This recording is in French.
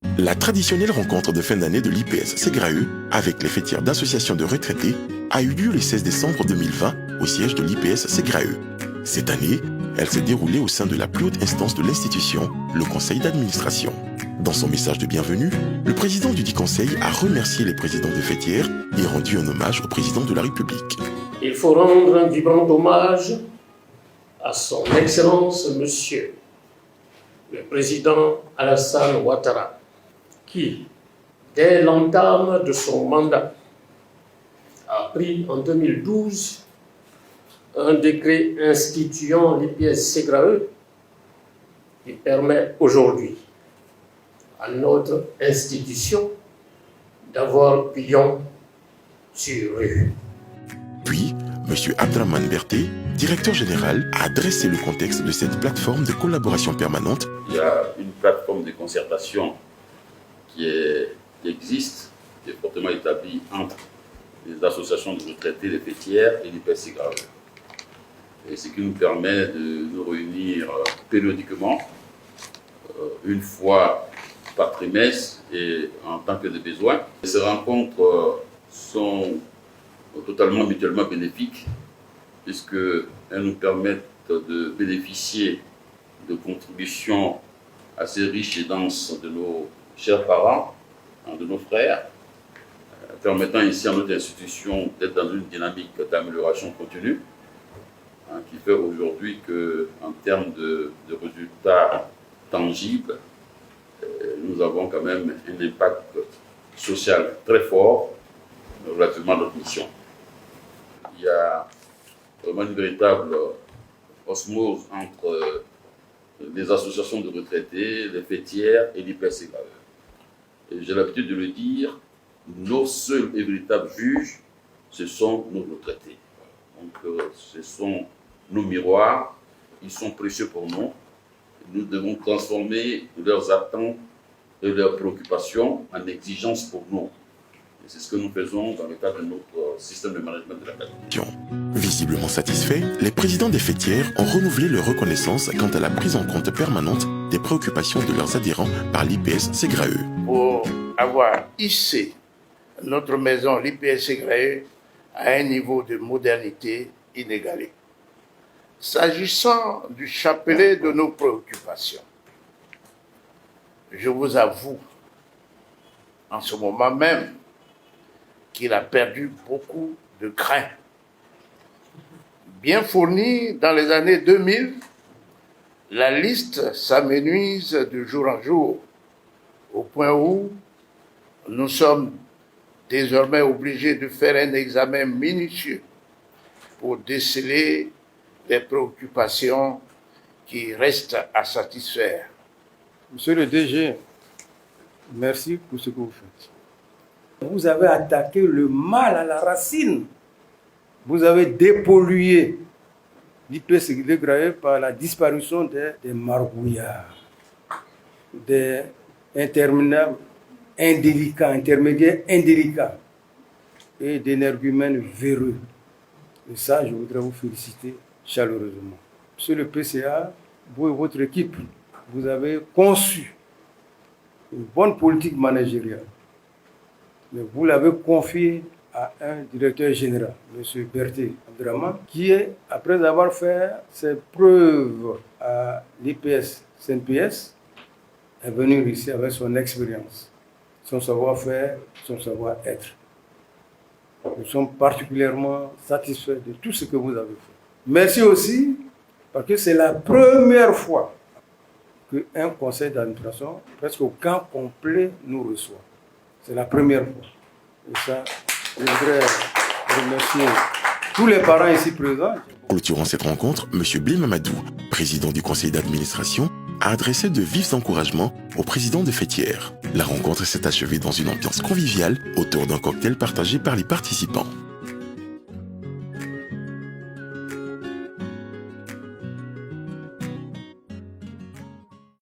La traditionnelle rencontre de fin d'année de l'IPS Ségrae avec les fêtières d'associations de retraités a eu lieu le 16 décembre 2020 au siège de l'IPS Ségrae. Cette année, elle s'est déroulée au sein de la plus haute instance de l'institution, le conseil d'administration. Dans son message de bienvenue, le président du dit conseil a remercié les présidents des fêtières et rendu un hommage au président de la République. Il faut rendre un vibrant hommage à son Excellence Monsieur le président Alassane Ouattara, qui, dès l'entame de son mandat, a pris en 2012 un décret instituant l'IPS Ségrae qui permet aujourd'hui à notre institution d'avoir pignon sur rue. Puis, M. Abdraman Berté, directeur général, a dressé le contexte de cette plateforme de collaboration permanente. Il y a une plateforme de concertation qui existe, qui est fortement établie entre les associations de retraités, les fêtières et l'IPS Ségrae. Et ce qui nous permet de nous réunir périodiquement, une fois par trimestre et en tant que de besoin. Et ces rencontres sont totalement mutuellement bénéfiques puisqu'elles nous permettent de bénéficier de contributions assez riches et denses de nos chers parents, de nos frères, permettant ici à notre institution d'être dans une dynamique d'amélioration continue, qui fait aujourd'hui qu'en termes de résultats tangibles, nous avons quand même un impact social très fort relativement à notre mission. Il y a vraiment une véritable osmose entre les associations de retraités, les fêtières et l'IPS Ségrae. J'ai l'habitude de le dire, nos seuls et véritables juges, ce sont nos retraités. Donc ce sont nos miroirs, ils sont précieux pour nous. Nous devons transformer leurs attentes et leurs préoccupations en exigences pour nous. Et c'est ce que nous faisons dans le cadre de notre système de management de la qualité. Visiblement satisfaits, les présidents des fêtières ont renouvelé leur reconnaissance quant à la prise en compte permanente des préoccupations de leurs adhérents par l'IPS Ségrae. Pour avoir hissé notre maison, l'IPS Ségrae, à un niveau de modernité inégalé. S'agissant du chapelet de nos préoccupations, je vous avoue, en ce moment même, qu'il a perdu beaucoup de grains. Bien fourni dans les années 2000, la liste s'amenuise de jour en jour, au point où nous sommes désormais obligés de faire un examen minutieux pour déceler les préoccupations qui restent à satisfaire. Monsieur le DG, merci pour ce que vous faites. Vous avez attaqué le mal à la racine. Vous avez dépollué l'IPS Ségrae par la disparition des margouillards, des interminables intermédiaires indélicats et d'énergumènes véreux. Et ça, je voudrais vous féliciter chaleureusement. Monsieur le PCA, vous et votre équipe, vous avez conçu une bonne politique managériale. Mais vous l'avez confiée à un directeur général, M. Berté Abdraman, qui, après avoir fait ses preuves à l'IPS CNPS, est venu ici avec son expérience, son savoir-faire, son savoir-être. Nous sommes particulièrement satisfaits de tout ce que vous avez fait. Merci aussi, parce que c'est la première fois qu'un conseil d'administration, presque au camp complet, nous reçoit. C'est la première fois. Et ça, je voudrais remercier tous les parents ici présents. Clôturant cette rencontre, M. Bill Mamadou, président du conseil d'administration, a adressé de vifs encouragements au président des fêtières. La rencontre s'est achevée dans une ambiance conviviale autour d'un cocktail partagé par les participants.